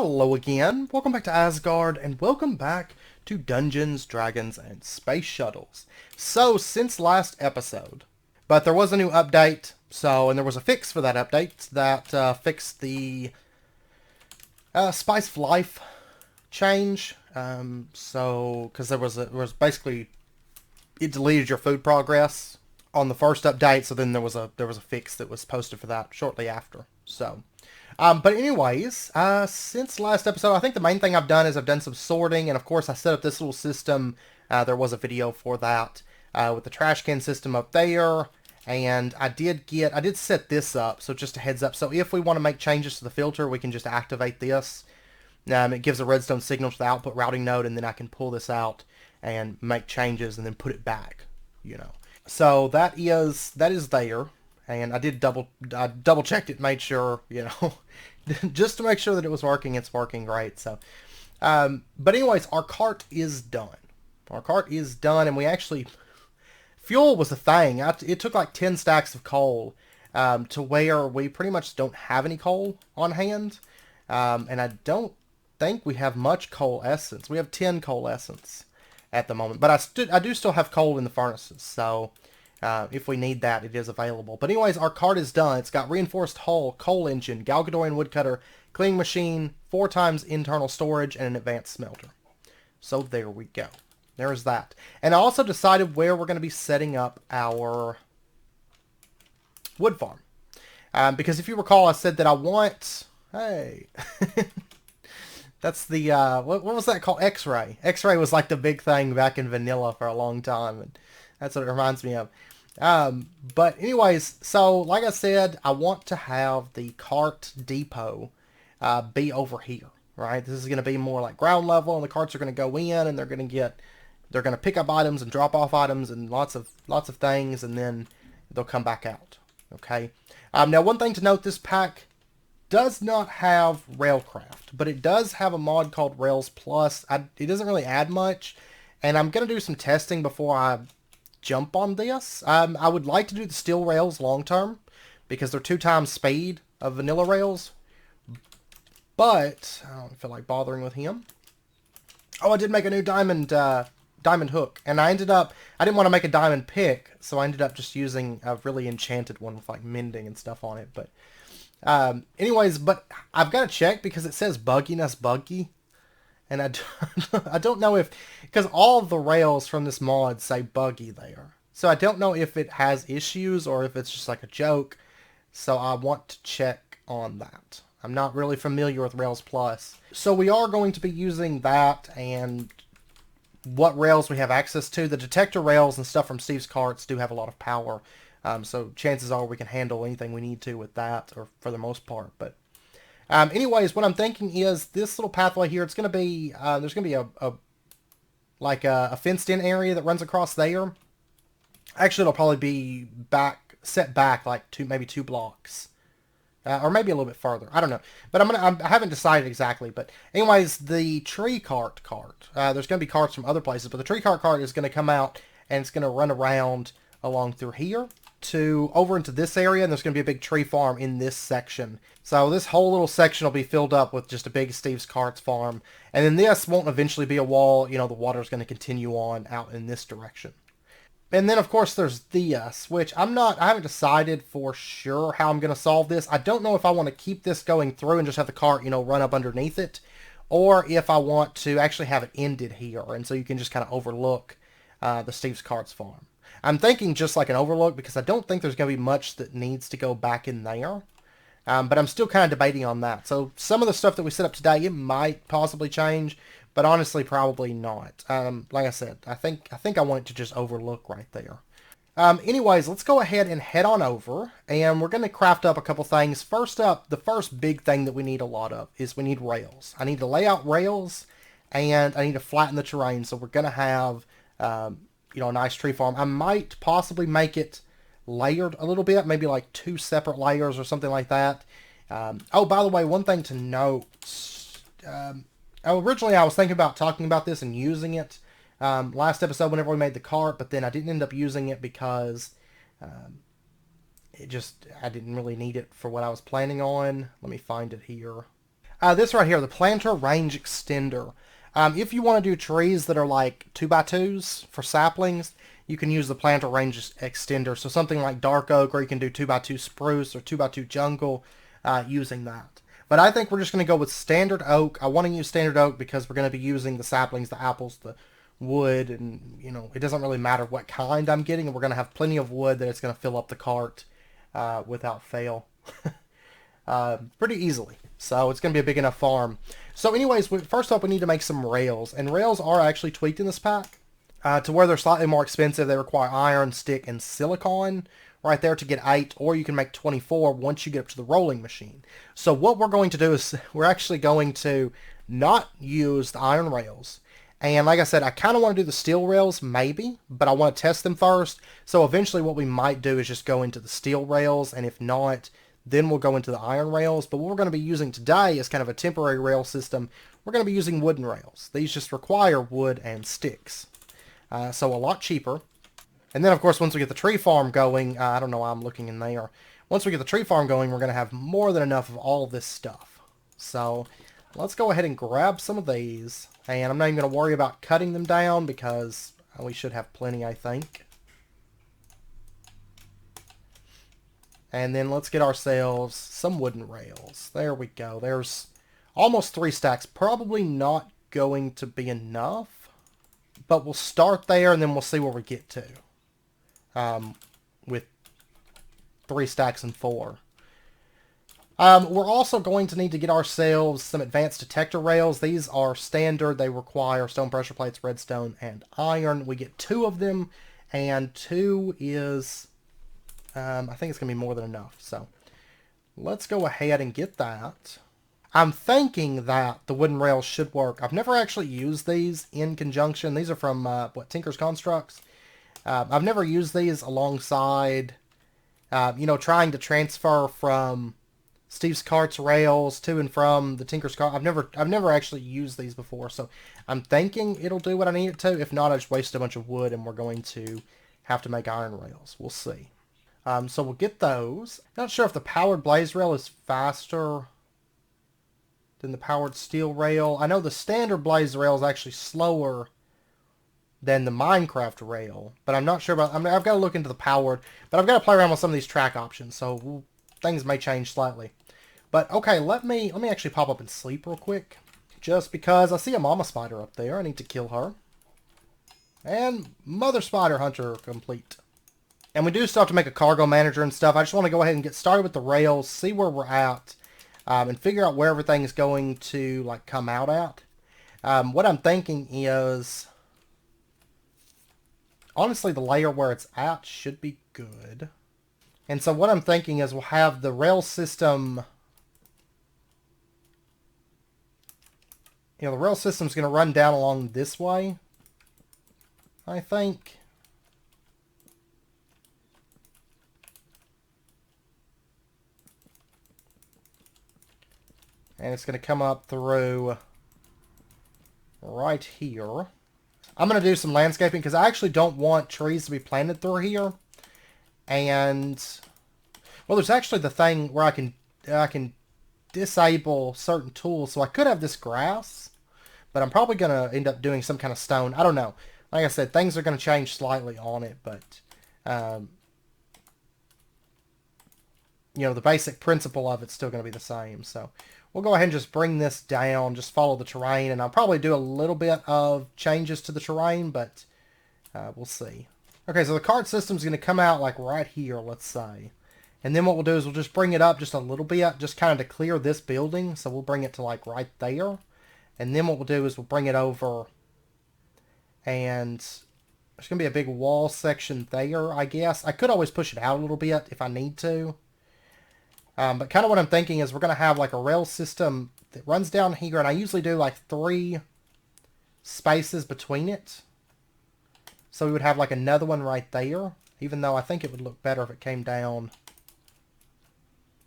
Hello again, welcome back to Asgard, and welcome back to Dungeons, Dragons, and Space Shuttles. So, since last episode, but there was a new update, and there was a fix for that update that fixed the Spice of Life change. Because there was basically, it deleted your food progress on the first update, so then there was a fix that was posted for that shortly after. But anyways, since last episode, I think the main thing I've done is I've done some sorting, and of course I set up this little system. There was a video for that with the trash can system up there, and I did set this up, so just a heads up. So if we want to make changes to the filter, we can just activate this. It gives a redstone signal to the output routing node, and then I can pull this out and make changes and then put it back, So that is there. And I double checked it, made sure, just to make sure that it was working. It's working great. So, but anyways, our cart is done. Our cart is done, and we actually, fuel was the thing. It took like 10 stacks of coal to where we pretty much don't have any coal on hand. And I don't think we have much coal essence. We have 10 coal essence at the moment. But I do still have coal in the furnaces, so if we need that, it is available. But anyways, our cart is done. It's got reinforced hull, coal engine, Galgadorian woodcutter, cleaning machine, 4 times internal storage, and an advanced smelter. So there we go. There's that. And I also decided where we're going to be setting up our wood farm. Because if you recall, I said that I want... Hey... That's the, what was that called? X-ray. X-ray was like the big thing back in vanilla for a long time, and that's what it reminds me of. But anyways, so like I said, I want to have the cart depot be over here, right? This is going to be more like ground level, and the carts are going to go in, and they're going to pick up items and drop off items and lots of things, and then they'll come back out. Okay. Now one thing to note: this pack does not have Railcraft, but it does have a mod called Rails Plus. It doesn't really add much, and I'm going to do some testing before I jump on this. I would like to do the steel rails long term, because they're 2 times speed of vanilla rails, but I don't feel like bothering with him. Oh, I did make a new diamond hook, and I didn't want to make a diamond pick, so I ended up just using a really enchanted one with like mending and stuff on it, but anyways, but I've got to check because it says bugginess buggy, and I don't know if, because all of the rails from this mod say buggy there, so I don't know if it has issues or if it's just like a joke, so I want to check on that. I'm not really familiar with Rails Plus, so we are going to be using that and what rails we have access to. The detector rails and stuff from Steve's carts do have a lot of power. So chances are we can handle anything we need to with that, or for the most part. But anyways, what I'm thinking is this little pathway here, it's going to be, there's going to be a fenced-in area that runs across there. Actually, it'll probably be set back like maybe 2 blocks. Or maybe a little bit further. I don't know. But I haven't decided exactly. But anyways, the tree cart, there's going to be carts from other places, but the tree cart is going to come out, and it's going to run around along through here over into this area, and there's going to be a big tree farm in this section. So this whole little section will be filled up with just a big Steve's Carts farm, and then this won't eventually be a wall. The water's going to continue on out in this direction. And then of course there's this, which I haven't decided for sure how I'm going to solve this. I don't know if I want to keep this going through and just have the cart, run up underneath it, or if I want to actually have it ended here, and so you can just kind of overlook the Steve's Carts farm. I'm thinking just like an overlook, because I don't think there's going to be much that needs to go back in there. But I'm still kind of debating on that. So some of the stuff that we set up today, it might possibly change, but honestly, probably not. Like I said, I think I want it to just overlook right there. Anyways, let's go ahead and head on over, and we're going to craft up a couple things. First up, the first big thing that we need a lot of is we need rails. I need to lay out rails, and I need to flatten the terrain, so we're going to have a nice tree farm. I might possibly make it layered a little bit, maybe like 2 separate layers or something like that. Oh, by the way, one thing to note, originally I was thinking about talking about this and using it last episode whenever we made the cart, but then I didn't end up using it because I didn't really need it for what I was planning on. Let me find it here. This right here, the planter range extender. If you want to do trees that are like 2x2s for saplings, you can use the planter range extender. So something like dark oak, or you can do 2x2 spruce or 2x2 jungle using that. But I think we're just going to go with standard oak. I want to use standard oak because we're going to be using the saplings, the apples, the wood, and it doesn't really matter what kind I'm getting, and we're going to have plenty of wood that it's going to fill up the cart without fail. Pretty easily. So it's going to be a big enough farm. So anyways, first up we need to make some rails. And rails are actually tweaked in this pack to where they're slightly more expensive. They require iron, stick, and silicon right there to get 8. Or you can make 24 once you get up to the rolling machine. So what we're going to do is we're actually going to not use the iron rails. And like I said, I kind of want to do the steel rails, maybe, but I want to test them first. So eventually what we might do is just go into the steel rails, and if not, then we'll go into the iron rails. But what we're going to be using today is kind of a temporary rail system. We're going to be using wooden rails. These just require wood and sticks. So a lot cheaper. And then, of course, once we get the tree farm going, I don't know why I'm looking in there. Once we get the tree farm going, we're going to have more than enough of all this stuff. So let's go ahead and grab some of these. And I'm not even going to worry about cutting them down because we should have plenty, I think. And then let's get ourselves some wooden rails. There we go. There's almost 3 stacks. Probably not going to be enough. But we'll start there and then we'll see where we get to. With 3 stacks and 4. We're also going to need to get ourselves some advanced detector rails. These are standard. They require stone pressure plates, redstone, and iron. We get 2 of them, and 2 is, I think it's going to be more than enough. So let's go ahead and get that. I'm thinking that the wooden rails should work. I've never actually used these in conjunction. These are from, Tinker's Constructs. I've never used these alongside, trying to transfer from Steve's Cart's rails to and from the Tinker's Cart. I've never actually used these before, so I'm thinking it'll do what I need it to. If not, I just waste a bunch of wood and we're going to have to make iron rails. We'll see. So we'll get those. Not sure if the powered blaze rail is faster than the powered steel rail. I know the standard blaze rail is actually slower than the Minecraft rail, but I'm not sure about. I've got to look into the powered, but I've got to play around with some of these track options, so things may change slightly. But okay, let me actually pop up and sleep real quick, just because I see a mama spider up there. I need to kill her. And mother spider hunter complete. And we do still have to make a cargo manager and stuff. I just want to go ahead and get started with the rails, see where we're at, and figure out where everything is going to like come out at. What I'm thinking is, honestly, the layer where it's at should be good. And so what I'm thinking is we'll have the rail system. The rail system's going to run down along this way, I think. And it's going to come up through right here. I'm going to do some landscaping because I actually don't want trees to be planted through here. And, well, there's actually the thing where I can disable certain tools. So I could have this grass, but I'm probably going to end up doing some kind of stone. I don't know. Like I said, things are going to change slightly on it, but, the basic principle of it's still going to be the same. So we'll go ahead and just bring this down, just follow the terrain, and I'll probably do a little bit of changes to the terrain, but we'll see. Okay, so the cart system's going to come out like right here, let's say. And then what we'll do is we'll just bring it up just a little bit, just kind of to clear this building. So we'll bring it to like right there. And then what we'll do is we'll bring it over, and there's going to be a big wall section there, I guess. I could always push it out a little bit if I need to. But kind of what I'm thinking is we're going to have like a rail system that runs down here, and I usually do like 3 spaces between it. So we would have like another one right there, even though I think it would look better if it came down.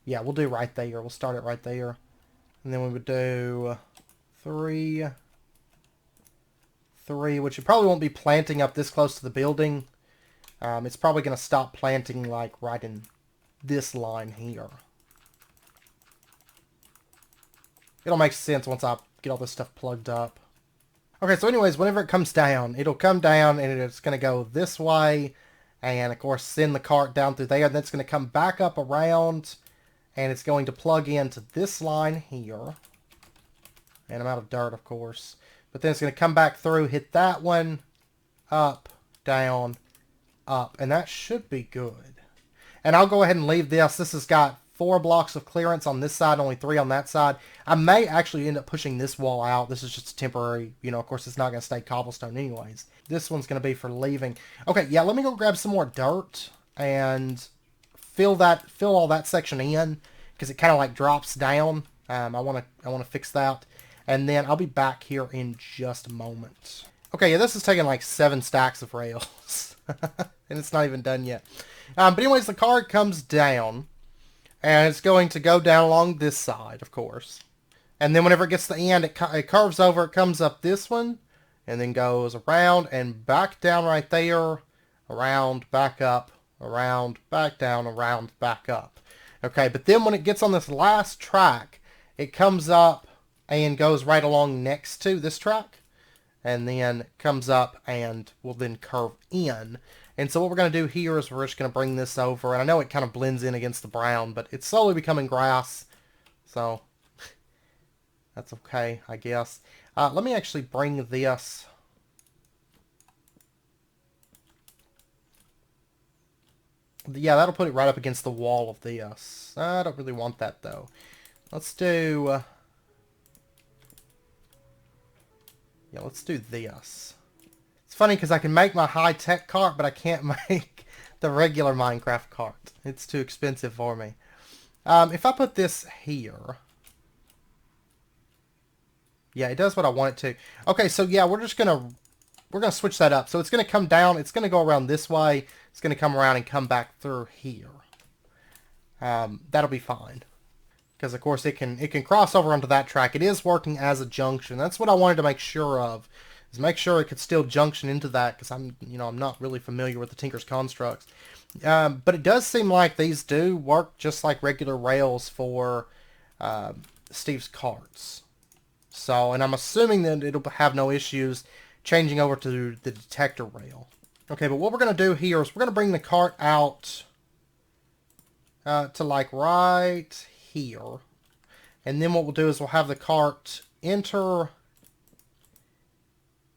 Yeah, we'll do right there. We'll start it right there. And then we would do 3, which it probably won't be planting up this close to the building. It's probably going to stop planting like right in this line here. It'll make sense once I get all this stuff plugged up. Okay, so anyways, whenever it comes down, it'll come down and it's going to go this way. And, of course, send the cart down through there. And then it's going to come back up around. And it's going to plug into this line here. And I'm out of dirt, of course. But then it's going to come back through, hit that one, up, down, up. And that should be good. And I'll go ahead and leave this. This has got 4 blocks of clearance on this side, only 3 on that side. I may actually end up pushing this wall out. This is just temporary. You know, of course, it's not going to stay cobblestone anyways. This one's going to be for leaving. Okay, yeah, let me go grab some more dirt and fill all that section in because it kind of like drops down. I want to fix that. And then I'll be back here in just a moment. Okay, yeah, this is taking like 7 stacks of rails. And it's not even done yet. But anyways, the card comes down. And it's going to go down along this side, of course. And then whenever it gets to the end, it curves over. It comes up this one. And then goes around and back down right there. Around, back up. Around, back down, around, back up. Okay, but then when it gets on this last track, it comes up and goes right along next to this track. And then comes up and will then curve in. And so what we're going to do here is we're just going to bring this over. And I know it kind of blends in against the brown, but it's slowly becoming grass. So that's okay, I guess. Let me actually bring this. Yeah, that'll put it right up against the wall of this. I don't really want that, though. Let's do... yeah, let's do this. It's funny because I can make my high-tech cart, but I can't make the regular Minecraft cart. It's too expensive for me. If I put this here... yeah, it does what I want it to. Okay, so yeah, we're gonna switch that up. So it's gonna come down. It's gonna go around this way. It's gonna come around and come back through here. That'll be fine. Because of course it can cross over onto that track. It is working as a junction. That's what I wanted to make sure of. Is make sure it could still junction into that, because I'm not really familiar with the Tinker's constructs. But it does seem like these do work just like regular rails for Steve's carts. So, and I'm assuming that it'll have no issues changing over to the detector rail. Okay, but what we're going to do here is we're going to bring the cart out to like right here. And then what we'll do is we'll have the cart enter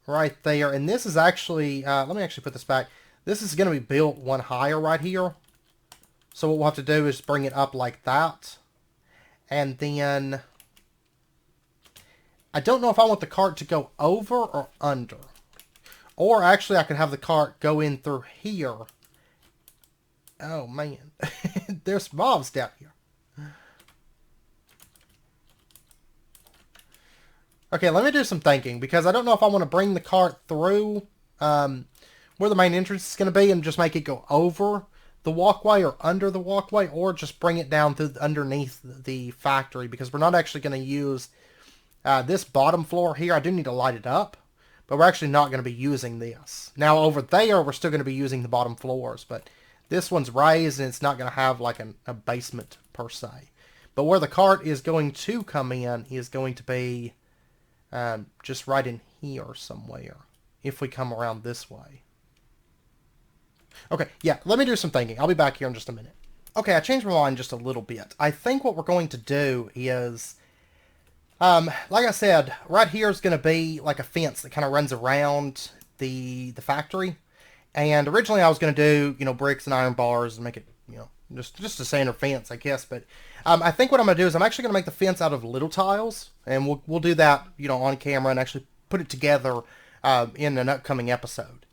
right there. And this is actually, let me actually put this back. This is going to be built one higher right here. So what we'll have to do is bring it up like that. And then, I don't know if I want the cart to go over or under. Or actually I could have the cart go in through here. Oh man, there's mobs down here. Okay, let me do some thinking, because I don't know if I want to bring the cart through where the main entrance is going to be and just make it go over the walkway or under the walkway, or just bring it down through underneath the factory, because we're not actually going to use this bottom floor here. I do need to light it up, but we're actually not going to be using this. Now over there, we're still going to be using the bottom floors, but this one's raised and it's not going to have like a basement per se. But where the cart is going to come in is going to be just right in here somewhere, if we come around this way. Okay, yeah, let me do some thinking. I'll be back here in just a minute. Okay, I changed my mind just a little bit. I think what we're going to do is, like I said, right here is going to be like a fence that kind of runs around the factory. And originally I was going to do, bricks and iron bars and make it, just a standard fence, I guess. But I think what I'm going to do is I'm actually going to make the fence out of little tiles. And we'll do that, on camera and actually put it together in an upcoming episode.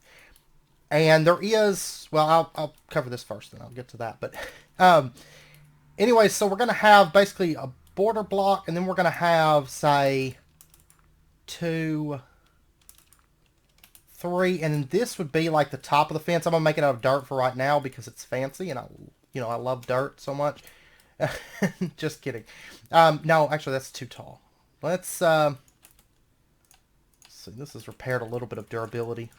And there is, well, I'll cover this first, then I'll get to that. But anyway, so we're going to have basically a border block, and then we're going to have, say, 2, 3, and this would be like the top of the fence. I'm going to make it out of dirt for right now because it's fancy, and I love dirt so much. Just kidding. No, actually, that's too tall. Let's see, this has repaired a little bit of durability.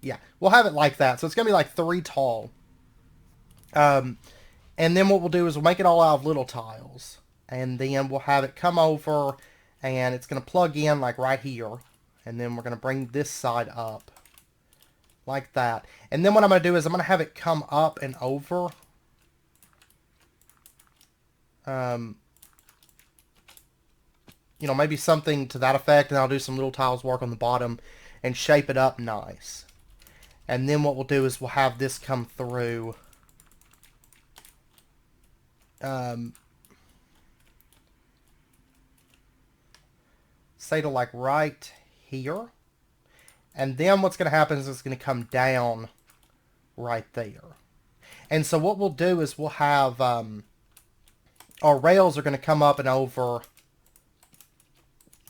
Yeah, we'll have it like that. So it's going to be like 3 tall. And And then what we'll do is we'll make it all out of little tiles. And then we'll have it come over and it's going to plug in like right here. And then we're going to bring this side up like that. And then what I'm going to do is I'm going to have it come up and over. You know, maybe something to that effect. And I'll do some little tiles work on the bottom and shape it up nice. And then what we'll do is we'll have this come through. Say to like right here. And then what's going to happen is it's going to come down right there. And so what we'll do is we'll have our rails are going to come up and over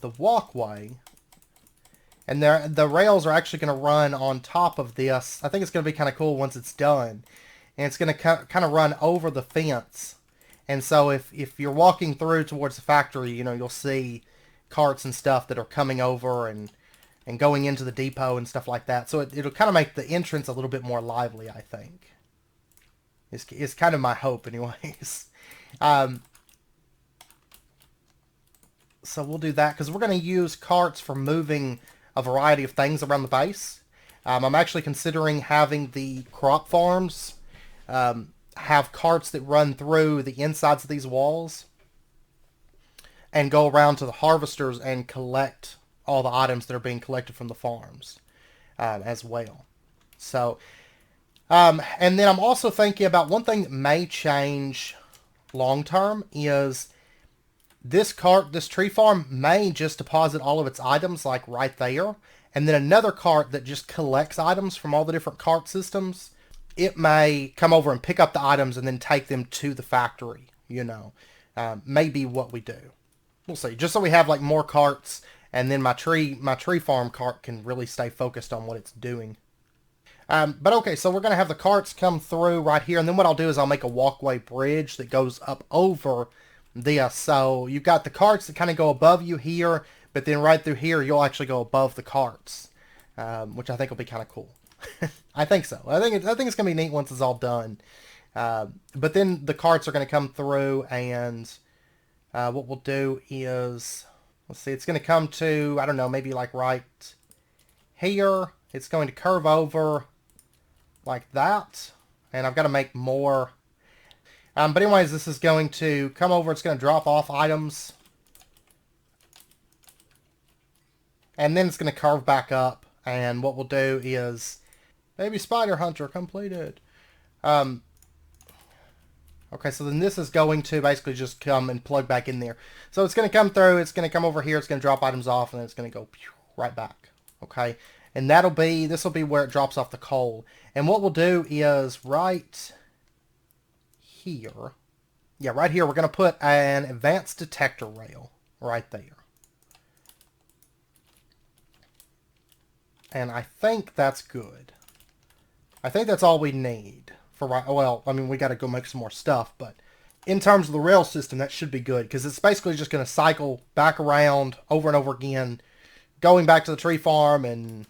the walkway. And the rails are actually going to run on top of this. I think it's going to be kind of cool once it's done. And it's going to kind of run over the fence. And so if you're walking through towards the factory, you know, you'll see carts and stuff that are coming over and going into the depot and stuff like that. So it'll kind of make the entrance a little bit more lively, I think. It's kind of my hope anyways. So we'll do that because we're going to use carts for moving a variety of things around the base. I'm actually considering having the crop farms have carts that run through the insides of these walls and go around to the harvesters and collect all the items that are being collected from the farms as well. So, and then I'm also thinking about one thing that may change long term is this tree farm may just deposit all of its items like right there. And then another cart that just collects items from all the different cart systems. It may come over and pick up the items and then take them to the factory, you know. Maybe what we do. We'll see. Just so we have like more carts, and then my tree farm cart can really stay focused on what it's doing. But okay, so we're going to have the carts come through right here, and then what I'll do is I'll make a walkway bridge that goes up over this. So you've got the carts that kind of go above you here, but then right through here you'll actually go above the carts, which I think will be kind of cool. I think so. I think it's going to be neat once it's all done. But then the carts are going to come through, and what we'll do is, let's see, it's going to come to, I don't know, maybe like right here. It's going to curve over like that, and I've got to make more. But anyways, this is going to come over. It's going to drop off items, and then it's going to curve back up. And what we'll do is, Baby Spider Hunter completed. Okay, so then this is going to basically just come and plug back in there. So it's going to come through, it's going to come over here, it's going to drop items off, and then it's going to go right back. Okay, and this will be where it drops off the coal. And what we'll do is right here, yeah, right here, we're going to put an advanced detector rail right there. And I think that's good. I think that's all we need for right. Well, I mean, we got to go make some more stuff, but in terms of the rail system, that should be good because it's basically just going to cycle back around over and over again, going back to the tree farm and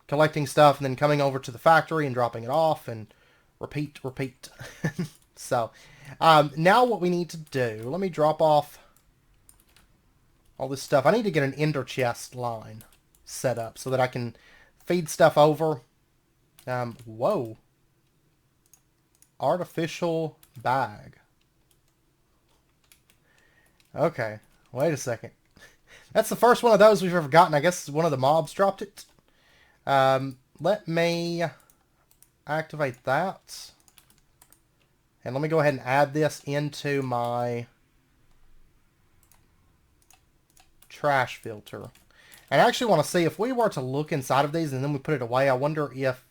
collecting stuff, and then coming over to the factory and dropping it off, and repeat. So, now what we need to do, let me drop off all this stuff. I need to get an ender chest line set up so that I can feed stuff over. Whoa. Artificial bag. Okay, wait a second. That's the first one of those we've ever gotten. I guess one of the mobs dropped it. Let me activate that. And let me go ahead and add this into my trash filter. And I actually want to see if we were to look inside of these and then we put it away, I wonder if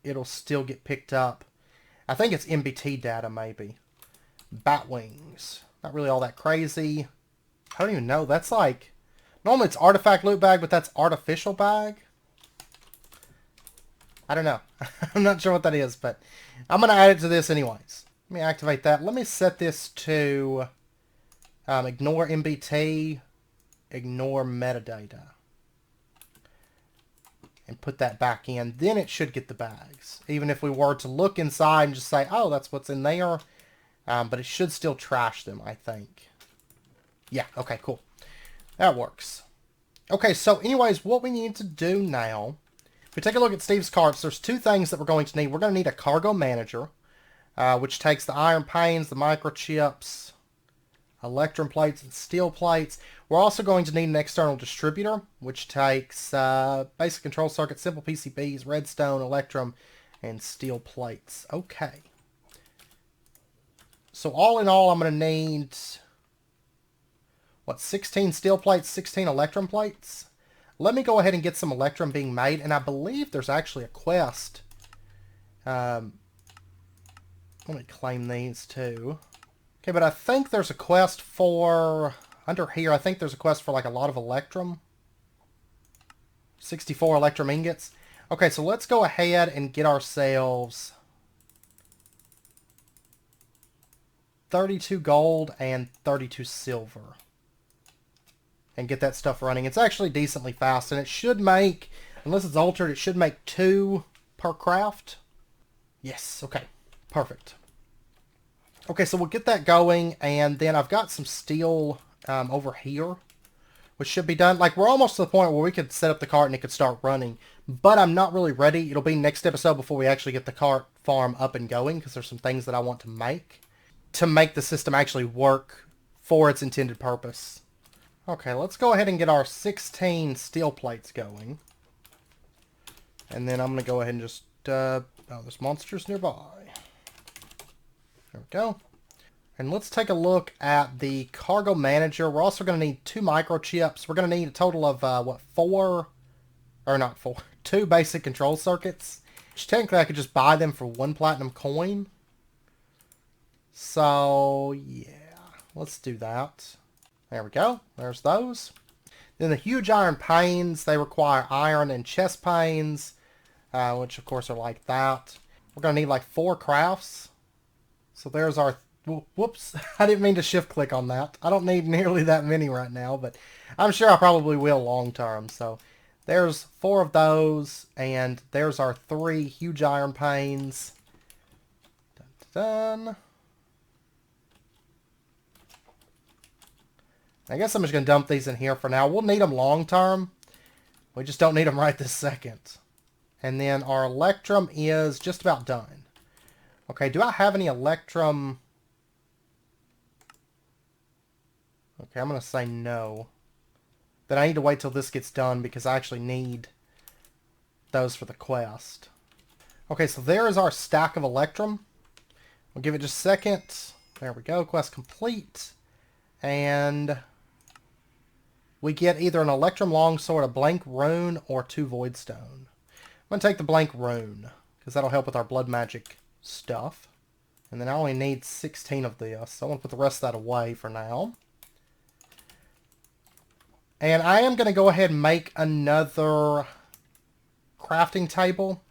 it'll still get picked up. I think it's MBT data, maybe. Bat wings. Not really all that crazy. I don't even know. That's like... Normally it's artifact loot bag, but that's artificial bag. I don't know. I'm not sure what that is, but I'm going to add it to this anyways. Let me activate that. Let me set this to ignore MBT, ignore metadata. And put that back in. Then it should get the bags. Even if we were to look inside and just say, oh, that's what's in there, But it should still trash them, I think. Yeah, okay, cool. That works. Okay, so anyways, what we need to do now, if we take a look at Steve's carts, there's two things that we're going to need. We're going to need a cargo manager, which takes the iron panes, the microchips, electrum plates, and steel plates. We're also going to need an external distributor, which takes basic control circuits, simple PCBs, redstone, electrum, and steel plates. Okay. So all in all, I'm going to need, what, 16 steel plates, 16 electrum plates? Let me go ahead and get some electrum being made, and I believe there's actually a quest. Let me claim these too. Okay, but I think there's a quest for, under here, I think there's a quest for like a lot of electrum. 64 electrum ingots. Okay, so let's go ahead and get ourselves 32 gold and 32 silver. And get that stuff running. It's actually decently fast, and it should make, unless it's altered, it should make 2 per craft. Yes, okay. Perfect. Okay, so we'll get that going, and then I've got some steel over here, which should be done. Like, we're almost to the point where we could set up the cart and it could start running, but I'm not really ready. It'll be next episode before we actually get the cart farm up and going, because there's some things that I want to make the system actually work for its intended purpose. Okay, let's go ahead and get our 16 steel plates going. And then I'm going to go ahead and just, oh, there's monsters nearby. There we go. And let's take a look at the cargo manager. We're also going to need 2 microchips. We're going to need a total of, what, 2 basic control circuits. Which technically I could just buy them for 1 platinum coin. So, yeah, let's do that. There we go. There's those. Then the huge iron panes, they require iron and chest panes, which of course are like that. We're going to need like 4 crafts. So there's our, whoops, I didn't mean to shift click on that. I don't need nearly that many right now, but I'm sure I probably will long term. So there's 4 of those, and there's our 3 huge iron panes. Dun, dun, dun. I guess I'm just going to dump these in here for now. We'll need them long term. We just don't need them right this second. And then our electrum is just about done. Okay, do I have any electrum? Okay, I'm going to say no. Then I need to wait till this gets done because I actually need those for the quest. Okay, so there is our stack of electrum. We'll give it just a second. There we go, quest complete. And we get either an electrum longsword, a blank rune, or 2 voidstone. I'm going to take the blank rune, because that'll help with our blood magic stuff. And then I only need 16 of this, so I'm going to put the rest of that away for now. And I am going to go ahead and make another crafting table.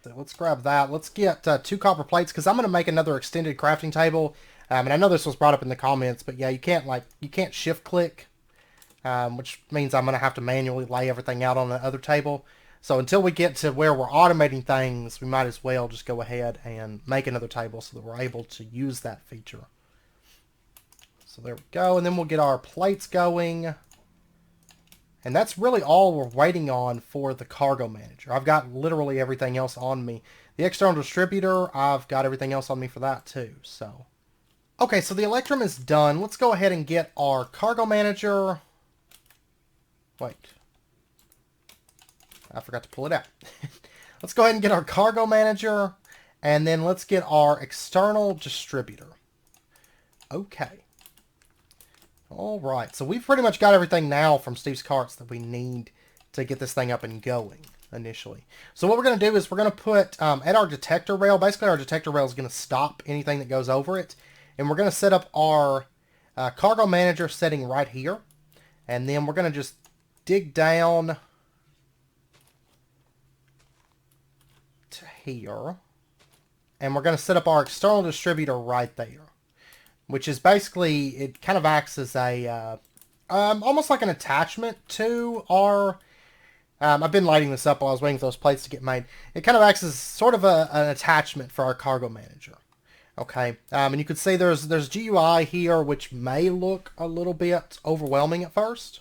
So let's grab that. Let's get 2 copper plates, because I'm going to make another extended crafting table. And I know this was brought up in the comments, but yeah, you can't shift click, which means I'm going to have to manually lay everything out on the other table. So until we get to where we're automating things, we might as well just go ahead and make another table so that we're able to use that feature. So there we go, and then we'll get our plates going. And that's really all we're waiting on for the cargo manager. I've got literally everything else on me. The external distributor, I've got everything else on me for that too, so. Okay, so the electrum is done. Let's go ahead and get our cargo manager. Wait. I forgot to pull it out. Let's go ahead and get our cargo manager, and then let's get our external distributor. Okay. Alright, so we've pretty much got everything now from Steve's carts that we need to get this thing up and going initially. So what we're going to do is we're going to put at our detector rail, basically our detector rail is going to stop anything that goes over it. And we're going to set up our cargo manager setting right here. And then we're going to just dig down to here. And we're going to set up our external distributor right there. Which is basically, it kind of acts as a, almost like an attachment to our, I've been lighting this up while I was waiting for those plates to get made. It kind of acts as sort of an attachment for our cargo manager. Okay, and you can see there's GUI here, which may look a little bit overwhelming at first.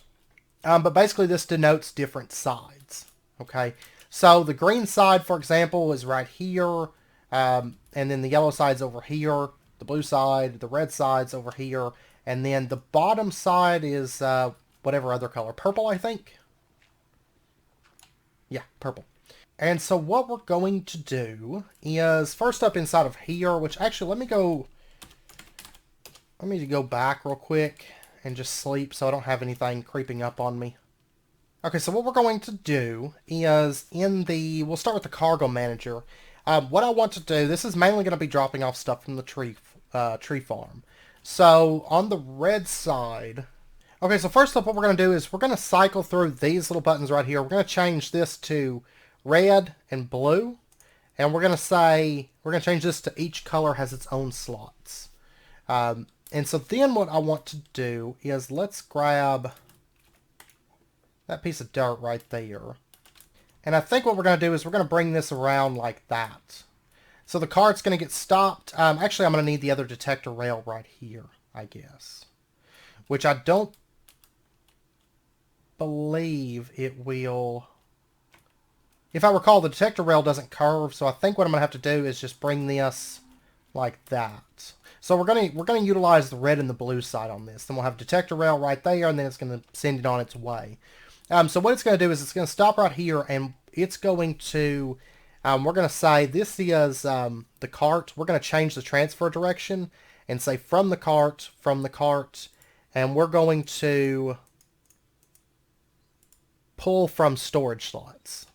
But basically this denotes different sides. Okay, so the green side, for example, is right here, and then the yellow side's over here, the blue side, the red side's over here, and then the bottom side is whatever other color, purple, I think. Yeah, purple. And so what we're going to do is, first up inside of here, which actually, let me go back real quick and just sleep so I don't have anything creeping up on me. Okay, so what we're going to do is we'll start with the cargo manager. What I want to do, this is mainly going to be dropping off stuff from the tree farm. So on the red side, okay, so first up what we're going to do is we're going to cycle through these little buttons right here. We're going to change this to red and blue. And we're going to change this to each color has its own slots. And so then what I want to do is let's grab that piece of dirt right there. And I think what we're going to do is we're going to bring this around like that. So the cart's going to get stopped. Actually, I'm going to need the other detector rail right here, I guess. Which I don't believe it will. If I recall, the detector rail doesn't curve, so I think what I'm going to have to do is just bring this like that. So we're going to utilize the red and the blue side on this. Then we'll have detector rail right there, and then it's going to send it on its way. So what it's going to do is it's going to stop right here, and it's going to, we're going to say this is the cart. We're going to change the transfer direction and say from the cart, and we're going to pull from storage slots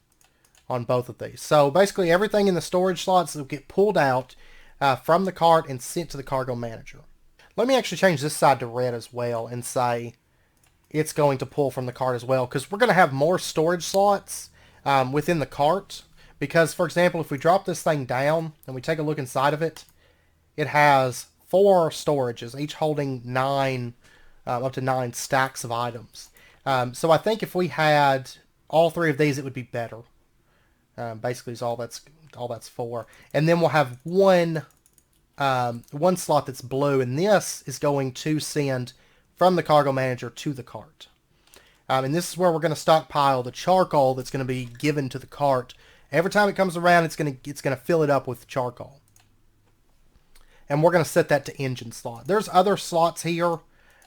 on both of these. So basically everything in the storage slots will get pulled out from the cart and sent to the cargo manager. Let me actually change this side to red as well and say it's going to pull from the cart as well, because we're going to have more storage slots within the cart. Because, for example, if we drop this thing down and we take a look inside of it, it has 4 storages, each holding up to 9 stacks of items. So I think if we had all 3 of these, it would be better. Basically, is all that's for. And then we'll have one slot that's blue, and this is going to send from the cargo manager to the cart. And this is where we're going to stockpile the charcoal that's going to be given to the cart. Every time it comes around, it's going to fill it up with charcoal. And we're going to set that to engine slot. There's other slots here,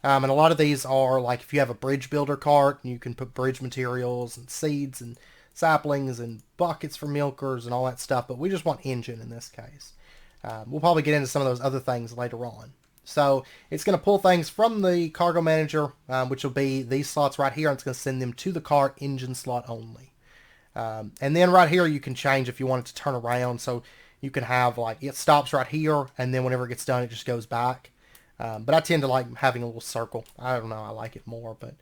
and a lot of these are like if you have a bridge builder cart, you can put bridge materials and seeds and saplings and buckets for milkers and all that stuff, but we just want engine in this case. We'll probably get into some of those other things later on. So it's going to pull things from the cargo manager, which will be these slots right here, and it's going to send them to the cart, engine slot only. And then right here you can change if you want it to turn around, so you can have like it stops right here, and then whenever it gets done it just goes back. But I tend to like having a little circle. I don't know, I like it more. But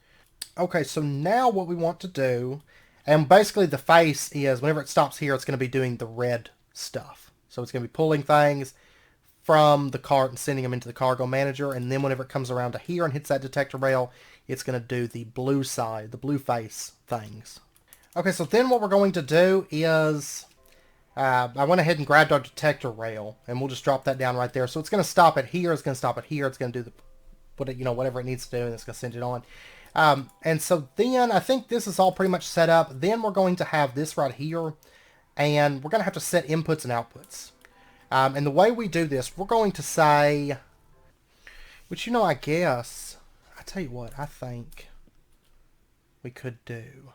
okay, so now what we want to do, and basically the face is whenever it stops here, it's going to be doing the red stuff. So it's going to be pulling things from the cart and sending them into the cargo manager, and then whenever it comes around to here and hits that detector rail, it's going to do the blue side, the blue face things. Okay, so then what we're going to do is I went ahead and grabbed our detector rail, and we'll just drop that down right there. So it's going to stop it here, it's going to stop it here, it's going to do whatever it needs to do, and it's going to send it on. And so then I think this is all pretty much set up. Then we're going to have this right here, and we're going to have to set inputs and outputs. And the way we do this, we're going to say, which, I guess, I tell you what, I think we could do.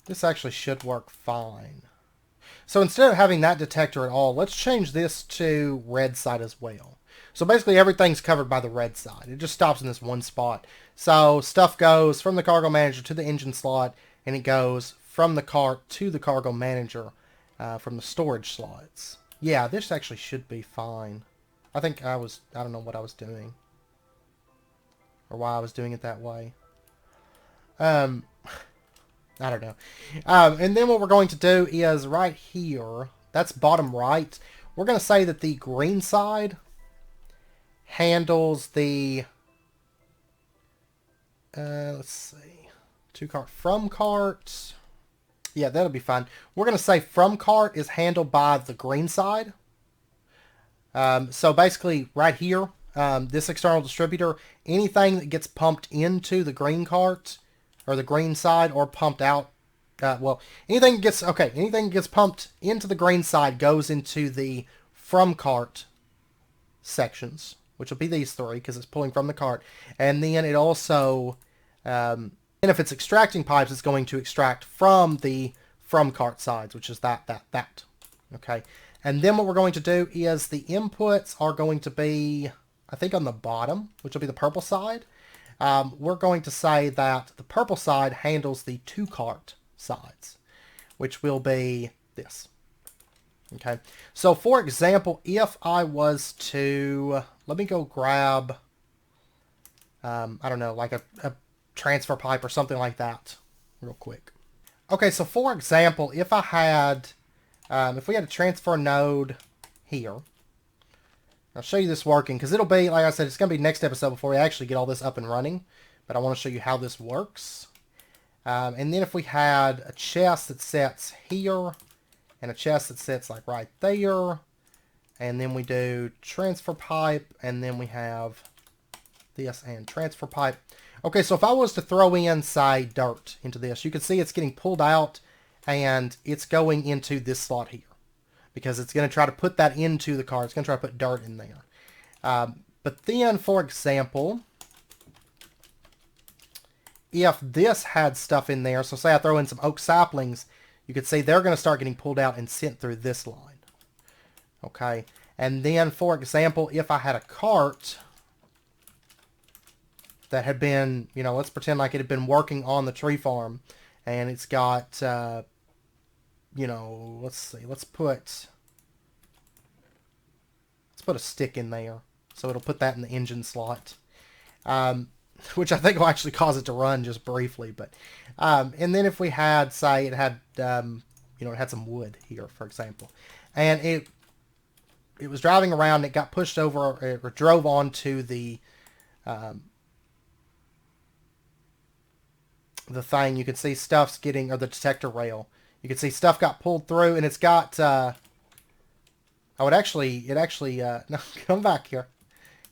This actually should work fine. So instead of having that detector at all, let's change this to red side as well. So basically everything's covered by the red side. It just stops in this one spot. So stuff goes from the cargo manager to the engine slot, and it goes from the cart to the cargo manager from the storage slots. Yeah, this actually should be fine. I don't know what I was doing. Or why I was doing it that way. I don't know. And then what we're going to do is right here, that's bottom right, we're going to say that the green side handles the, let's see, to cart from cart. Yeah, that'll be fine. We're going to say from cart is handled by the green side. So basically right here, this external distributor, anything that gets pumped into the green cart or the green side or pumped out, anything that gets pumped into the green side goes into the from cart sections, which will be these three because it's pulling from the cart. And then it also, and if it's extracting pipes, it's going to extract from the from cart sides, which is that. Okay. And then what we're going to do is the inputs are going to be, I think, on the bottom, which will be the purple side. We're going to say that the purple side handles the two cart sides, which will be this. Okay. So, for example, if I was to, let me go grab, I don't know, like a transfer pipe or something like that real quick. Okay, so for example, if I had, if we had a transfer node here, I'll show you this working, because it'll be, like I said, it's going to be next episode before we actually get all this up and running, but I want to show you how this works. And then if we had a chest that sets here, and a chest that sits like right there, and then we do transfer pipe, and then we have this and transfer pipe. Okay, so if I was to throw in, say, dirt into this, you can see it's getting pulled out, and it's going into this slot here, because it's going to try to put that into the car. It's going to try to put dirt in there. But then, for example, if this had stuff in there, so say I throw in some oak saplings, you can see they're going to start getting pulled out and sent through this line. Okay, and then, for example, if I had a cart that had been, you know, let's pretend like it had been working on the tree farm, and it's got, you know, let's see, let's put a stick in there, so it'll put that in the engine slot, which I think will actually cause it to run just briefly, but, and then if we had, say, it had, you know, it had some wood here, for example, and it was driving around, and it got pushed over, or drove onto the thing. You can see stuff's getting, or the detector rail, you can see stuff got pulled through, and it's got, no, come back here.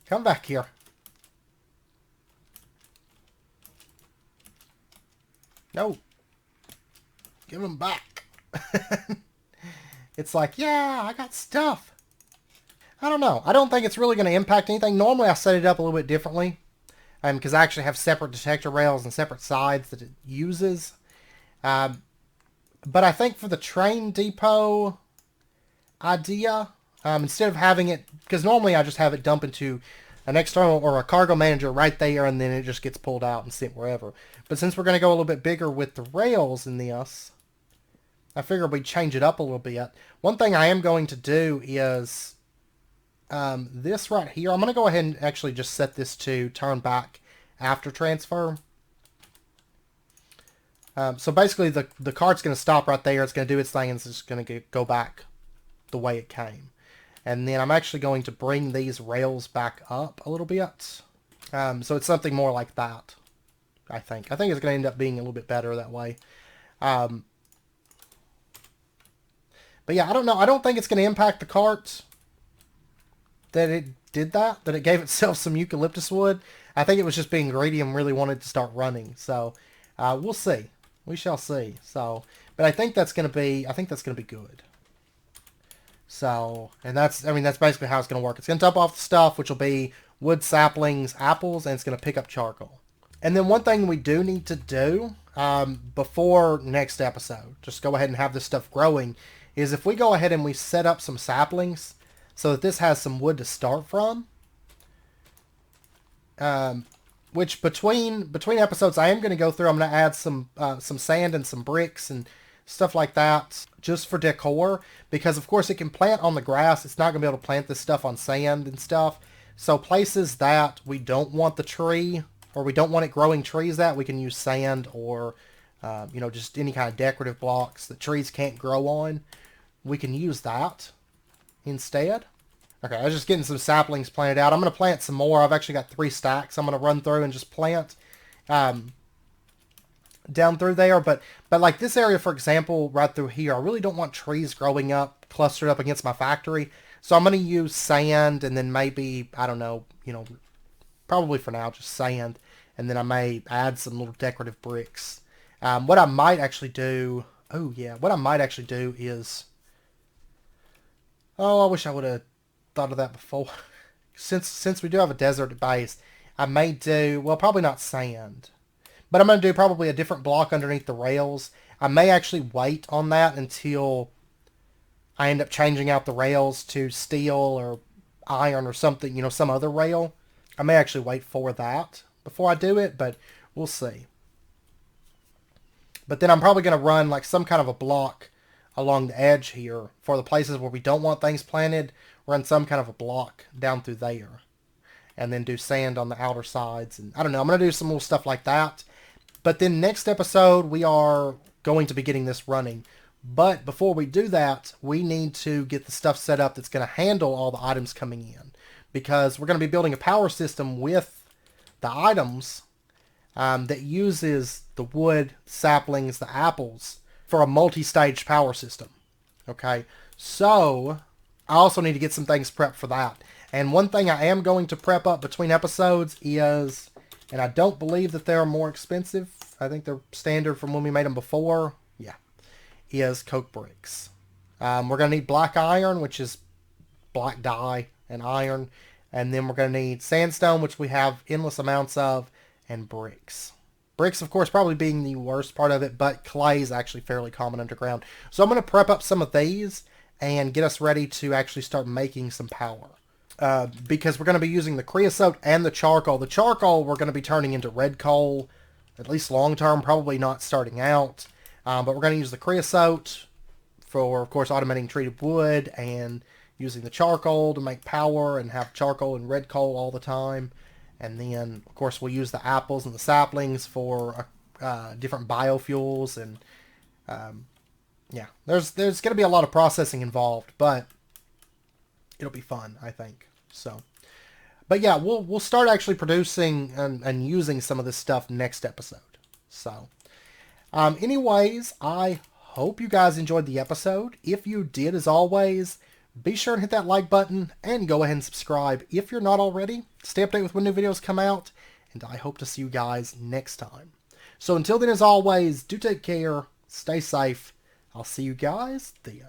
Come back here. No. Give them back. It's like, yeah, I got stuff. I don't know. I don't think it's really going to impact anything. Normally I set it up a little bit differently, because I actually have separate detector rails and separate sides that it uses. But I think for the train depot idea, instead of having it, because normally I just have it dump into an external or a cargo manager right there, and then it just gets pulled out and sent wherever. But since we're going to go a little bit bigger with the rails in this, I figured we'd change it up a little bit. One thing I am going to do is this right here. I'm going to go ahead and actually just set this to turn back after transfer. So basically the cart's going to stop right there. It's going to do its thing, and it's just going to go back the way it came. And then I'm actually going to bring these rails back up a little bit. So it's something more like that, I think. I think it's going to end up being a little bit better that way. But yeah, I don't know. I don't think it's going to impact the cart that it did that it gave itself some eucalyptus wood. I think it was just being greedy and really wanted to start running. So we'll see. We shall see. So, but I think that's going to be good. So, and that's basically how it's going to work. It's going to dump off the stuff, which will be wood, saplings, apples, and it's going to pick up charcoal. And then one thing we do need to do before next episode, just go ahead and have this stuff growing, is if we go ahead and we set up some saplings so that this has some wood to start from, which between episodes I am going to go through. I'm going to add some sand and some bricks and stuff like that just for decor, because of course it can plant on the grass. It's not going to be able to plant this stuff on sand and stuff. So places that we don't want the tree, or we don't want it growing trees at, we can use sand or you know, just any kind of decorative blocks that trees can't grow on. We can use that instead. Okay, I was just getting some saplings planted out. I'm going to plant some more. I've actually got 3 stacks I'm going to run through and just plant. down through there. But like this area, for example, right through here, I really don't want trees growing up, clustered up against my factory. So I'm going to use sand and then maybe, I don't know, probably for now, just sand. And then I may add some little decorative bricks. What I might actually do, oh yeah, what I might actually do is, oh, I wish I would have thought of that before. Since we do have a desert base, I may do, well, probably not sand. But I'm going to do probably a different block underneath the rails. I may actually wait on that until I end up changing out the rails to steel or iron or something, some other rail. I may actually wait for that before I do it, but we'll see. But then I'm probably going to run like some kind of a block along the edge here for the places where we don't want things planted. Run some kind of a block down through there. And then do sand on the outer sides. And I don't know, I'm going to do some little stuff like that. But then next episode, we are going to be getting this running. But before we do that, we need to get the stuff set up that's going to handle all the items coming in. Because we're going to be building a power system with the items that uses the wood, saplings, the apples for a multi-stage power system. Okay, so I also need to get some things prepped for that. And one thing I am going to prep up between episodes is, and I don't believe that they're more expensive, I think they're standard from when we made them before, yeah, is coke bricks. We're going to need black iron, which is black dye and iron. And then we're going to need sandstone, which we have endless amounts of, and bricks. Bricks, of course, probably being the worst part of it, but clay is actually fairly common underground. So I'm going to prep up some of these and get us ready to actually start making some power. Because we're going to be using the creosote and the charcoal. The charcoal we're going to be turning into red coal, at least long term, probably not starting out. But we're going to use the creosote for, of course, automating treated wood and using the charcoal to make power and have charcoal and red coal all the time. And then, of course, we'll use the apples and the saplings for different biofuels. And, yeah, there's going to be a lot of processing involved, but it'll be fun, I think. So, but yeah, we'll start actually producing and using some of this stuff next episode. So, anyways, I hope you guys enjoyed the episode. If you did, as always, be sure and hit that like button and go ahead and subscribe if you're not already. Stay updated with when new videos come out, and I hope to see you guys next time. So until then, as always, do take care, stay safe. I'll see you guys then.